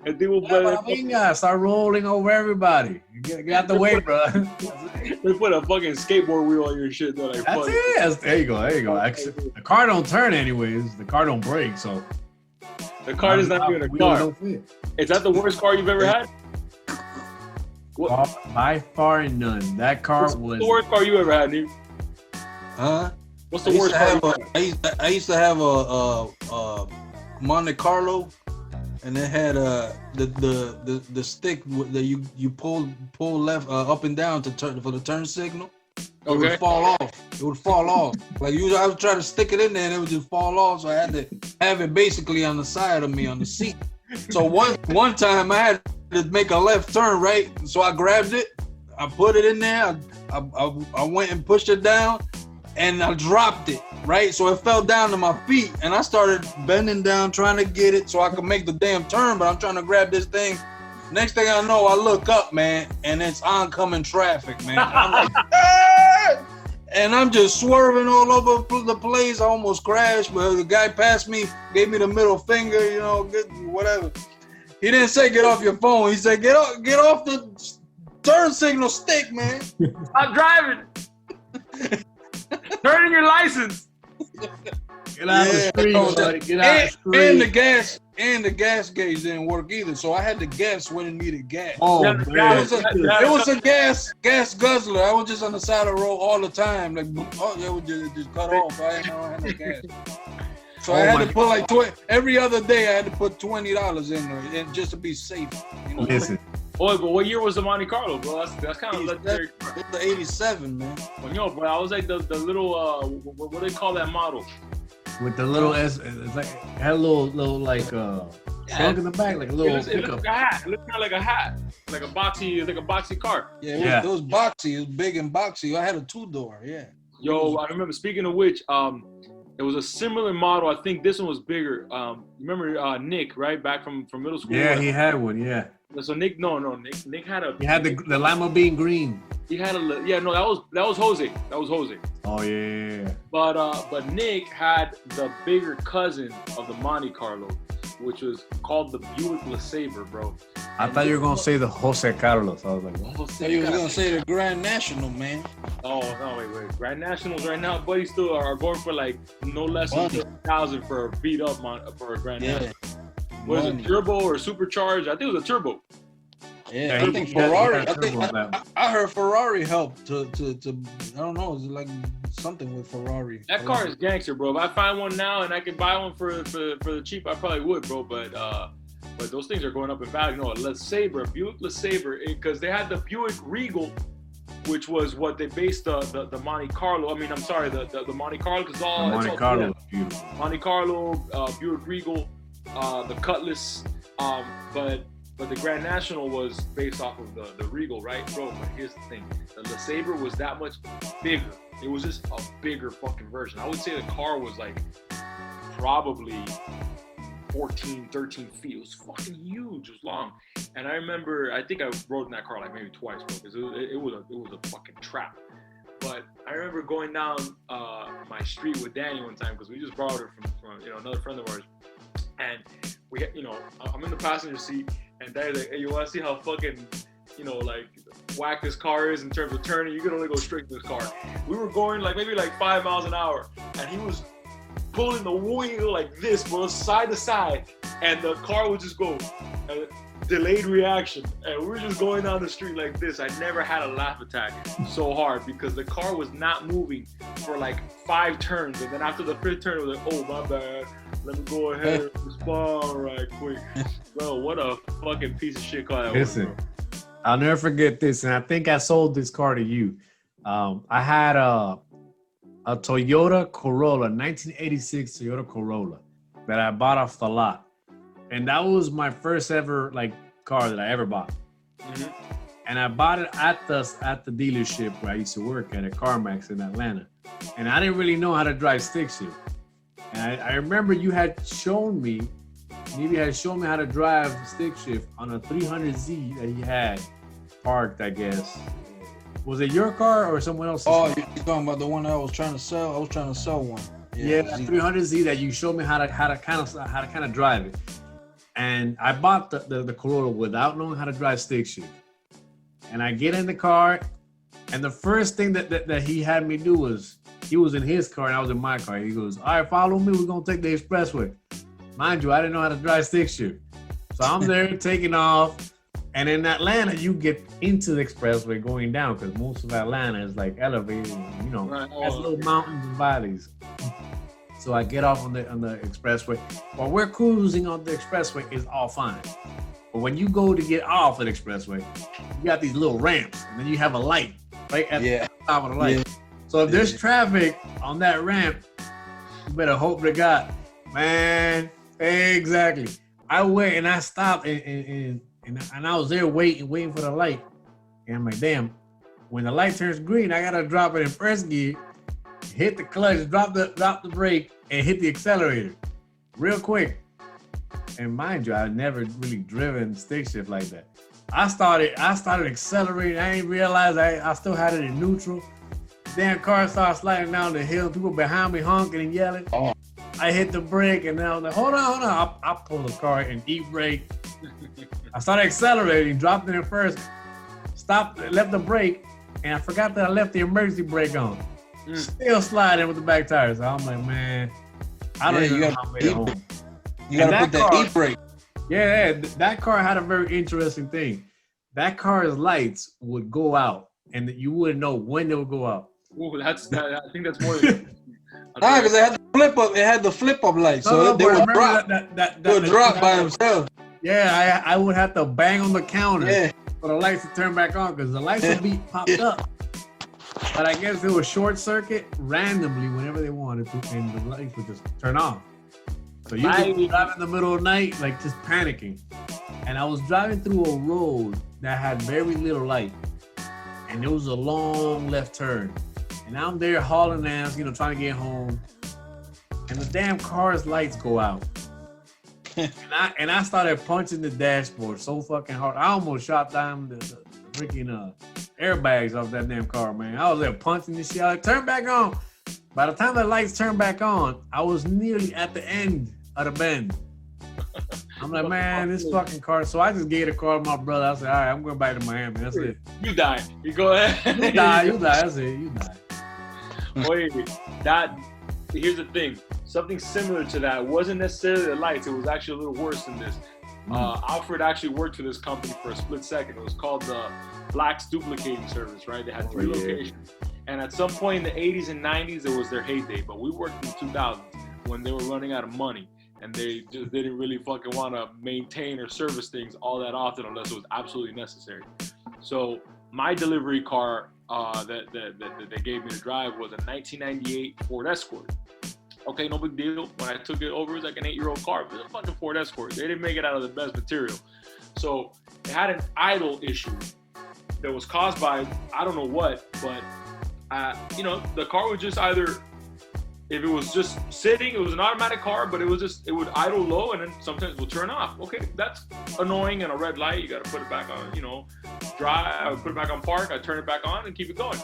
And they will start rolling over everybody. Get out the way, bro. They put a fucking skateboard wheel on your shit. Like, that's it. There you go. Actually, the car don't turn anyways. The car don't break, so the car is not even a car. Is that the worst car you've ever had? By far none. That car was the worst car you ever had, dude. Huh? What's the worst car? I used to have a Monte Carlo. And it had the stick that you pull left up and down to turn for the turn signal. It would fall off. It would fall off. Like I was trying to stick it in there and it would just fall off. So I had to have it basically on the side of me on the seat. So one time I had to make a left turn, right? So I grabbed it, I put it in there, I went and pushed it down, and I dropped it. Right, so it fell down to my feet, and I started bending down trying to get it so I could make the damn turn. But I'm trying to grab this thing. Next thing I know, I look up, man, and it's oncoming traffic, man. I'm like, ah! And I'm just swerving all over the place. I almost crashed, but the guy passed me, gave me the middle finger, whatever. He didn't say get off your phone. He said get off the turn signal stick, man. Stop driving. Turn in your license. Get out of the street, buddy. Get out of the street. and the gas gauge didn't work either. So I had to guess when it needed gas. Oh, Yeah, man. It was a gas guzzler. I was just on the side of the road all the time. Like, oh, it would just cut off. I had no gas. So I had to put like every other day. I had to put $20 in there, and just to be safe. You know? Listen. Boy, but what year was the Monte Carlo, bro? That's kind of legendary. It's the '87, man. Well, yo, bro, I was like the little what do they call that model? With the little it's like it had a little like trunk in the back, like a little It looked like a hat. It looked kind of like a hat, like a boxy car. Yeah, it was boxy. It was big and boxy. I had a 2-door. Yeah. Yo, I remember. Speaking of which, it was a similar model. I think this one was bigger. Remember Nick, right? Back from middle school. Yeah, he had one. Yeah. So Nick had a. He had the lima bean green. He had that was Jose. That was Jose. Oh yeah. But Nick had the bigger cousin of the Monte Carlo, which was called the Buick LeSabre, bro. I thought you were gonna say the Jose Carlos. I was like, what? I thought you was gonna say the Grand National, man. Oh no, wait. Grand Nationals right now, buddy, still are going for like no less than 30,000 for a beat up for a Grand National. Was it turbo or supercharged? I think it was a turbo. Yeah, I think Ferrari. I heard Ferrari helped to. I don't know. Is it like something with Ferrari? That car is gangster, bro. If I find one now and I can buy one for the cheap, I probably would, bro. But those things are going up in value. No, LeSabre, Buick LeSabre, because they had the Buick Regal, which was what they based the Monte Carlo. I mean, I'm sorry, the Monte Carlo, because Monte Carlo, beautiful. Monte Carlo, Buick Regal, the Cutlass, but the Grand National was based off of the Regal, right, bro? But here's the thing: the LeSabre was that much bigger. It was just a bigger fucking version. I would say the car was like probably 14, 13 feet. It was fucking huge. It was long. And I remember, I think I rode in that car like maybe twice, bro, because it was a fucking trap. But I remember going down my street with Danny one time because we just borrowed it from another friend of ours, and we I'm in the passenger seat. And Daddy's like, hey, you want to see how fucking, like whack this car is in terms of turning? You can only go straight to this car. We were going like maybe like 5 miles an hour, and he was pulling the wheel like this, bro, side to side, and the car would just go delayed reaction, and we were just going down the street like this. I never had a laugh attack so hard because the car was not moving for like 5 turns, and then after the 5th turn, it was like, oh my bad. Let me go ahead and respond right quick. Bro, what a fucking piece of shit car that was, bro. I'll never forget this, and I think I sold this car to you. I had a Toyota Corolla, 1986 Toyota Corolla that I bought off the lot. And that was my first ever car that I ever bought. Mm-hmm. And I bought it at the dealership where I used to work at CarMax in Atlanta. And I didn't really know how to drive stick shift. And I remember you had shown me how to drive stick shift on a 300Z that he had parked, I guess. Was it your car or someone else's? Oh, you're talking about the one that I was trying to sell? I was trying to sell one. Yeah, 300Z that you showed me how to kind of drive it. And I bought the Corolla without knowing how to drive stick shift. And I get in the car, and the first thing that he had me do was, he was in his car and I was in my car. He goes, all right, follow me. We're going to take the expressway. Mind you, I didn't know how to drive stick shift. So I'm there taking off. And in Atlanta, you get into the expressway going down because most of Atlanta is like elevated, right. Has little mountains and valleys. So I get off on the expressway. While we're cruising on the expressway, it's all fine. But when you go to get off the expressway, you got these little ramps, and then you have a light right at the top of the light. Yeah. So if there's traffic on that ramp, you better hope to God, man. Exactly. I wait and I stopped and I was there waiting for the light. And I'm like, damn, when the light turns green, I gotta drop it in first gear, hit the clutch, drop the brake, and hit the accelerator real quick. And mind you, I've never really driven stick shift like that. I started accelerating. I didn't realize I still had it in neutral. Damn car started sliding down the hill. People behind me honking and yelling. Oh. I hit the brake and then I was like, hold on. I pulled the car and brake. I started accelerating, dropped it in first, stopped, left the brake, and I forgot that I left the emergency brake on. Still sliding with the back tires. So I'm like, man, I don't even know how I made it home. You gotta put that e-brake. Yeah, that car had a very interesting thing. That car's lights would go out, and you wouldn't know when they would go out. Ooh, I think that's more than. Nah, because it had the flip up. It had the flip up light, so they would drop. They would drop by themselves. Yeah, I would have to bang on the counter for the lights to turn back on because the lights would be popped up. But I guess it was short circuit randomly whenever they wanted to, and the lights would just turn off. So you could drive in the middle of the night, like just panicking. And I was driving through a road that had very little light, and it was a long left turn. And I'm there hauling ass, trying to get home, and the damn car's lights go out. and I started punching the dashboard so fucking hard. I almost shot down the freaking airbags off that damn car, man. I was there punching this shit. I was like, turn back on. By the time the lights turned back on, I was nearly at the end of the bend. I'm like, man, this fucking car. So I just gave the car to my brother. I said, all right, I'm going back to Miami. That's it. You die. You go ahead. You die. That's it. You die. Wait, here's the thing. Something similar to that wasn't necessarily the lights. It was actually a little worse than this. Alfred actually worked for this company for a split second. It was called the Black's Duplicating Service, right? They had 3 locations. And at some point in the 80s and 90s, it was their heyday. But we worked in the 2000s when they were running out of money. And they just didn't really fucking want to maintain or service things all that often unless it was absolutely necessary. So my delivery car that they gave me to drive was a 1998 Ford Escort. Okay, no big deal. When I took it over, it was like an 8-year-old car. But it was a fucking Ford Escort. They didn't make it out of the best material. So it had an idle issue that was caused by, I don't know what, but, the car would just either, if it was just sitting, it was an automatic car, but it would idle low and then sometimes it would turn off. Okay, that's annoying in a red light. You got to put it back on, dry. I would put it back on park. I turn it back on and keep it going.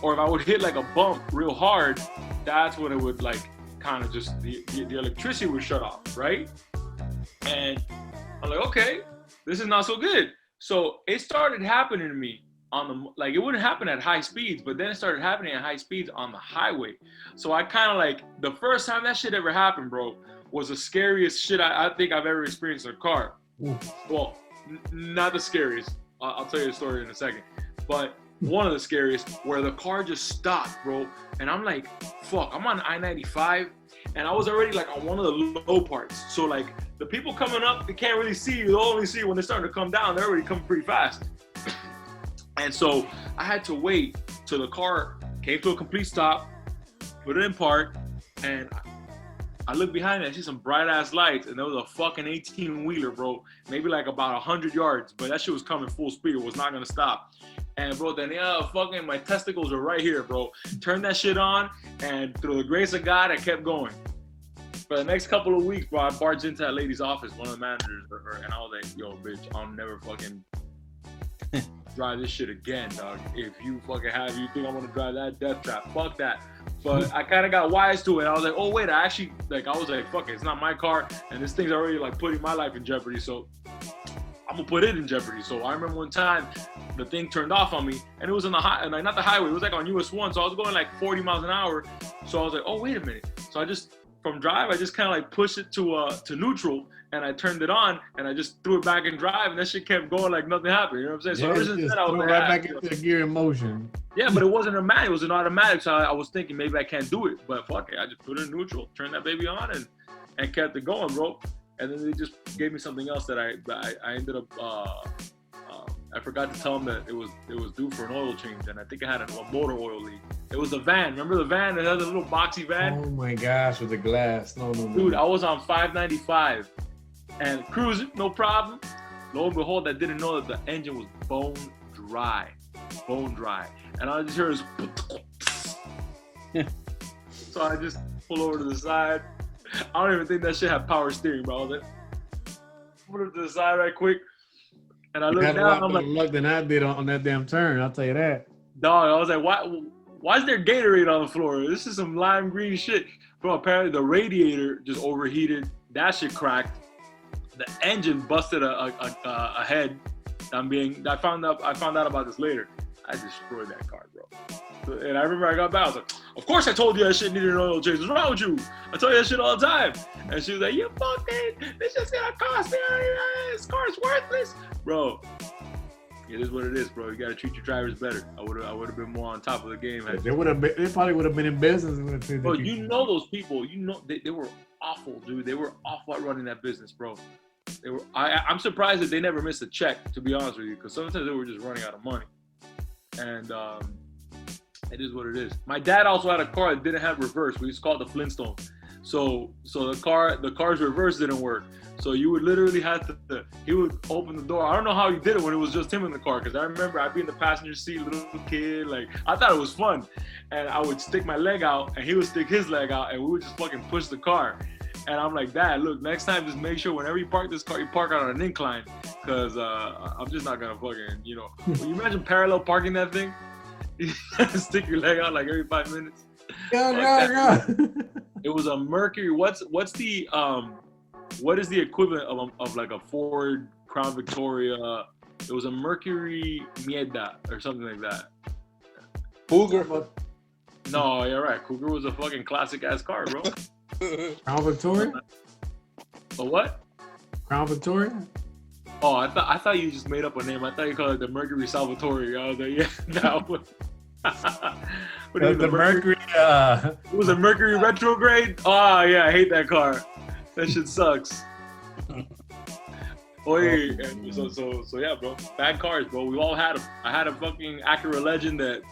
Or if I would hit like a bump real hard, that's when it would like kind of just, the electricity would shut off, right? And I'm like, okay, this is not so good. So it started happening to me it wouldn't happen at high speeds, but then it started happening at high speeds on the highway. So I kind of the first time that shit ever happened, bro, was the scariest shit I think I've ever experienced in a car. Well, not the scariest. I'll tell you the story in a second. But one of the scariest, where the car just stopped, bro. And I'm like, fuck, I'm on I-95. And I was already on one of the low parts. So the people coming up, they can't really see you. They'll only see you when they're starting to come down. They're already coming pretty fast. And so I had to wait till the car came to a complete stop, put it in park, and I looked behind me, I see some bright ass lights, and there was a fucking 18-wheeler, bro. Maybe about 100 yards, but that shit was coming full speed. It was not gonna stop. And bro, then fucking my testicles are right here, bro. Turned that shit on, and through the grace of God, I kept going. For the next couple of weeks, bro, I barged into that lady's office, one of the managers, and I was like, yo, bitch, I'll never fucking drive this shit again, dog. If you fucking you think I'm gonna drive that death trap, fuck that. But I kind of got wise to it. I was like, oh wait, I was like, fuck it, it's not my car, and this thing's already putting my life in jeopardy, so I'm gonna put it in jeopardy. So I remember one time the thing turned off on me, and it was on the not the highway, it was on US 1, so I was going 40 miles an hour. So I was like, oh wait a minute. So I just kind of pushed it to neutral, and I turned it on, and I just threw it back in drive, and that shit kept going like nothing happened. You know what I'm saying? So ever since then, I was right back into the gear in motion. Yeah, but it wasn't a manual; it was an automatic. So I was thinking maybe I can't do it, but fuck it, I just put it in neutral, turned that baby on, and kept it going, bro. And then they just gave me something else that I ended up. I forgot to tell them that it was due for an oil change, and I think I had a motor oil leak. It was the van. Remember the van that had a little boxy van? Oh my gosh, with the glass. No. Dude, I was on 595 and cruising, no problem. Lo and behold, I didn't know that the engine was bone dry. And I just hear this. So I just pull over to the side. I don't even think that shit had power steering, bro. I was like, put it to the side right quick. And I looked down, I'm like, luck than I did on that damn turn, I'll tell you that. Dog, I was like, why is there Gatorade on the floor? This is some lime green shit. Bro, apparently the radiator just overheated. That shit cracked. The engine busted a head. I found out about this later. I destroyed that car, bro. And I remember I got back. I was like, of course I told you that shit needed an oil change. What's wrong with you? I tell you that shit all the time. And she was like, you fucking, this shit's gonna cost me. This car's worthless. Bro, it is what it is, bro. You gotta treat your drivers better. I would have been more on top of the game. They probably would have been in business. Bro, you know those people. You know they were awful, dude. They were awful at running that business, bro. They were. I'm surprised that they never missed a check, to be honest with you, because sometimes they were just running out of money. And it is what it is. My dad also had a car that didn't have reverse. We used to call it the Flintstone. So the car's reverse didn't work. So you would literally have to. He would open the door. I don't know how he did it when it was just him in the car, because I remember I'd be in the passenger seat, little kid. Like, I thought it was fun, and I would stick my leg out, and he would stick his leg out, and we would just fucking push the car. And I'm like, Dad, look, next time just make sure whenever you park this car, you park on an incline, because I'm just not gonna fucking, you know. Can you imagine parallel parking that thing? You stick your leg out like every 5 minutes. Yeah. It was a Mercury. What is the equivalent of like a Ford Crown Victoria? It was a Mercury Mieda or something like that. Cougar. No, you're right. Cougar was a fucking classic ass car, bro. Crown Victoria? A what? Crown Victoria? Oh, I thought you just made up a name. I thought you called it the Mercury Salvatore. I was like, yeah, that one. The Mercury. It was a Mercury retrograde. Oh yeah, I hate that car. That shit sucks. So yeah, bro. Bad cars, bro. We all had them. I had a fucking Acura Legend that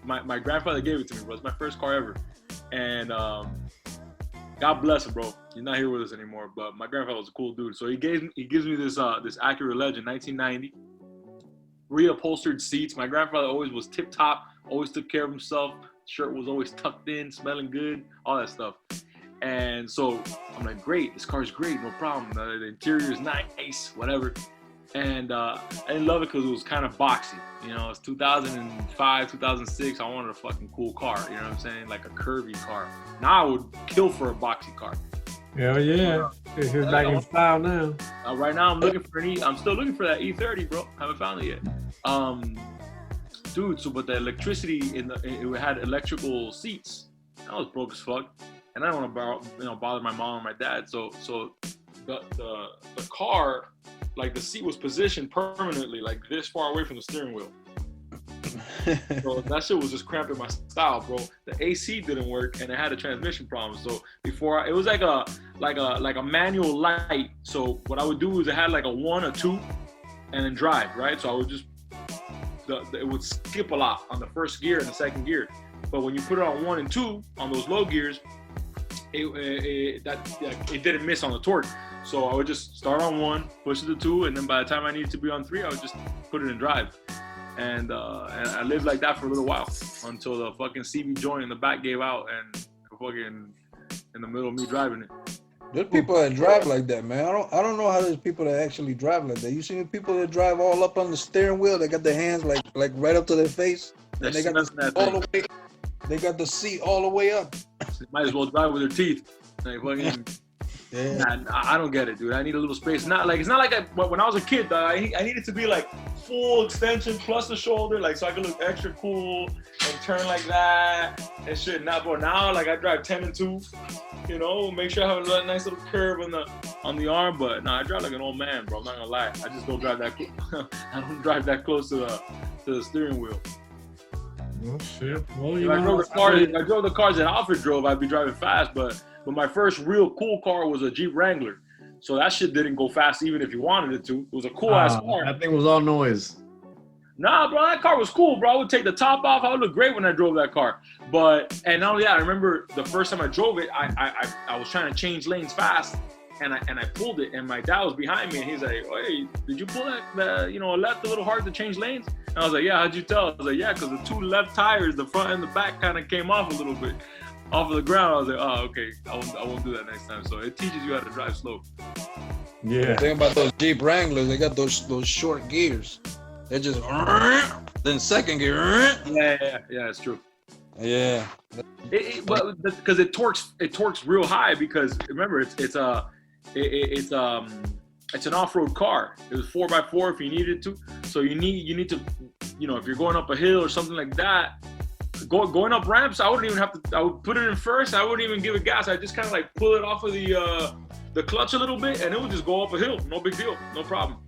my grandfather gave it to me, bro. It's my first car ever, and God bless him, bro. He's not here with us anymore, but my grandfather was a cool dude. So he gives me this Acura Legend, 1990, reupholstered seats. My grandfather always was tip top, always took care of himself. Shirt was always tucked in, smelling good, all that stuff. And so I'm like, great, this car's great, no problem. The interior is nice, whatever. And I didn't love it because it was kind of boxy. You know, it's 2005, 2006. I wanted a fucking cool car. You know what I'm saying? Like a curvy car. Now I would kill for a boxy car. Hell yeah. He's back in style now. Right now I'm looking for I'm still looking for that E30, bro. Haven't found it yet. Dude, but the electricity it had electrical seats. That was broke as fuck. And I don't want to bother my mom or my dad. So the car, like the seat was positioned permanently, like this far away from the steering wheel. So that shit was just cramping my style, bro. The AC didn't work, and it had a transmission problem. So it was like a manual light. So what I would do is it had like a 1 or 2, and then drive, right? So I would just it would skip a lot on the first gear and the second gear. But when you put it on 1 and 2 on those low gears, it didn't miss on the torque. So I would just start on 1, push it to 2, and then by the time I needed to be on 3, I would just put it in drive. And I lived like that for a little while until the fucking CB joint in the back gave out and fucking in the middle of me driving it. There's people that drive like that, man. I don't know how there's people that actually drive like that. You see the people that drive all up on the steering wheel? They got their hands like right up to their face. And they got they got the seat all the way up. So might as well drive with their teeth. Like fucking. Yeah. Nah, I don't get it, dude. I need a little space. It's not like when I was a kid, I needed to be like full extension plus the shoulder, like so I could look extra cool and turn like that and shit. Now like I drive 10 and 2, you know, make sure I have a nice little curve on the arm. But I drive like an old man, bro. I'm not gonna lie. I just don't drive that. I don't drive that close to the steering wheel. Oh shit! Well, if I drove the cars that Alfred drove, I'd be driving fast, but my first real cool car was a Jeep Wrangler. So that shit didn't go fast even if you wanted it to. It was a cool ass car. That thing was all noise. Nah, bro, that car was cool, bro. I would take the top off. I would look great when I drove that car. And not only that, I remember the first time I drove it, I was trying to change lanes fast, and I pulled it, and my dad was behind me, and he's like, "Hey, did you pull that left a little hard to change lanes?" And I was like, "Yeah, how'd you tell?" I was like, "Yeah, because the 2 left tires, the front and the back, kind of came off a little bit." Off of the ground, I was like, "Oh, okay, I won't do that next time." So it teaches you how to drive slow. Yeah. The thing about those Jeep Wranglers, they got those short gears. They're just then second gear. Yeah, it's true. Yeah. But because it torques real high, because remember it's an off-road car. It was 4x4 if you needed to. So you need to you know, if you're going up a hill or something like that, going up ramps, I wouldn't even have to. I would put it in first. I wouldn't even give it gas. I just kind of like pull it off of the clutch a little bit, and it would just go up a hill. No big deal. No problem.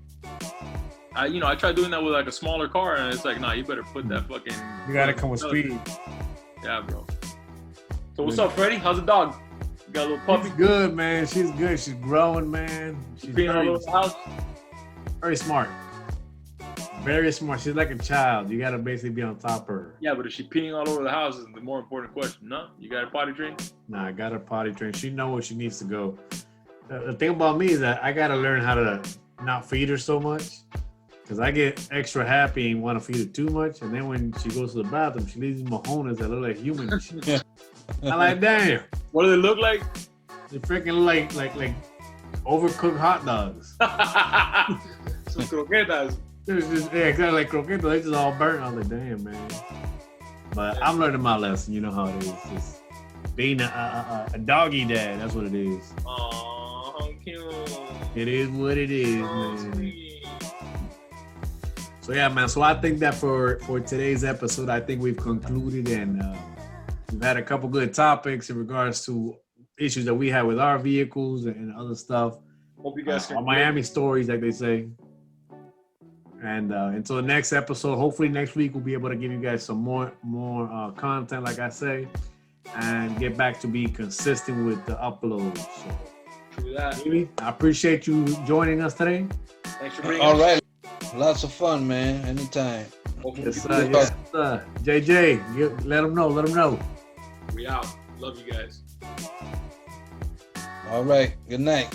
I tried doing that with like a smaller car, and it's like, nah, you better put that fucking. You gotta come with speed. Yeah, bro. So what's up, Freddie? How's the dog? You got a little puppy? She's good, man. She's good. She's growing, man. She's Being all over the house. Very smart. Very smart. She's like a child. You gotta basically be on top of her. Yeah, but is she peeing all over the house is the more important question. No? You got a potty train? Nah, I got her potty trained. She knows where she needs to go. The thing about me is that I gotta learn how to not feed her so much. Because I get extra happy and want to feed her too much. And then when she goes to the bathroom, she leaves mojones that look like human. I'm like, damn. What do they look like? They freaking look like overcooked hot dogs. Some croquetas. Yeah, exactly like croquetas. They just all burnt. I was like, damn, man. But I'm learning my lesson. You know how it is. Just being a doggy dad. That's what it is. Aw, how cute. It is what it is, man. Sweet. So yeah, man. So I think that for today's episode, I think we've concluded, and we've had a couple good topics in regards to issues that we have with our vehicles and other stuff. Hope you guys our Miami stories, like they say. And until the next episode, hopefully next week we'll be able to give you guys some more content, like I say, and get back to be consistent with the uploads. So, True that. Amy, I appreciate you joining us today. Thanks for bringing All right. Lots of fun, man. Anytime. Yes, sir. Yes, sir. JJ, let them know. Let them know. We out. Love you guys. All right. Good night.